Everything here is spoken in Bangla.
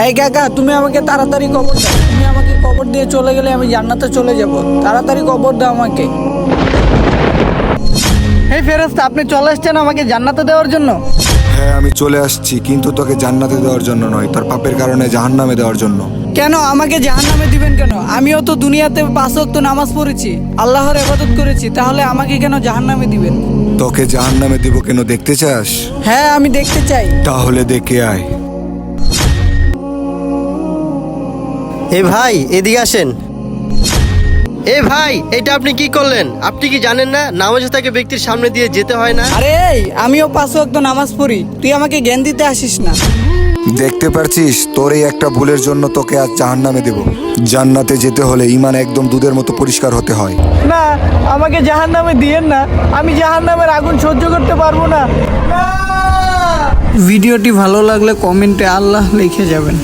এই কাকা, তুমি আমাকে তাড়াতাড়ি কবর দাও। তুমি আমাকে কবর দিয়ে চলে গেলে আমি জান্নাতে চলে যাব। তাড়াতাড়ি কবর দাও আমাকে। এই ফেরেশতা, আপনি চলে এসেছেন আমাকে জান্নাতে দেওয়ার জন্য? হ্যাঁ, আমি চলে আসছি, কিন্তু তোকে জান্নাতে দেওয়ার জন্য নয়, তোর পাপের কারণে জাহান্নামে দেওয়ার জন্য। কেন আমাকে জাহান্নামে দিবেন কেন? আমিও তো দুনিয়াতে 5 ওয়াক্ত নামাজ পড়েছি, আল্লাহর ইবাদত করেছি, তাহলে আমাকে কেন জাহান্নামে দিবেন? তোকে জাহান্নামে দিব কেন দেখতে চাস? হ্যাঁ, আমি দেখতে চাই। তাহলে দেখে আয়। এ ভাই, এদিকে আসেন। এ ভাই, এটা আপনি কি করলেন? আপনি কি জানেন না নামাজে তাকে ব্যক্তির সামনে দিয়ে যেতে হয় না? আরে এই, আমিও 5 ওয়াক্ত নামাজ পড়ি, তুই আমাকে জ্ঞান দিতে আসিস না। দেখতে পারছিস, তোর এই একটা ভুলের জন্য তোকে আজ জাহান্নামে দেব। জান্নাতে যেতে হলে ঈমান একদম দুধের মতো পরিষ্কার হতে হয়। না, আমাকে জাহান্নামে দিয়েন না, আমি জাহান্নামের আগুন সহ্য করতে পারবো না। ভিডিওটি ভালো লাগলে কমেন্টে আল্লাহ লিখে যাবেন।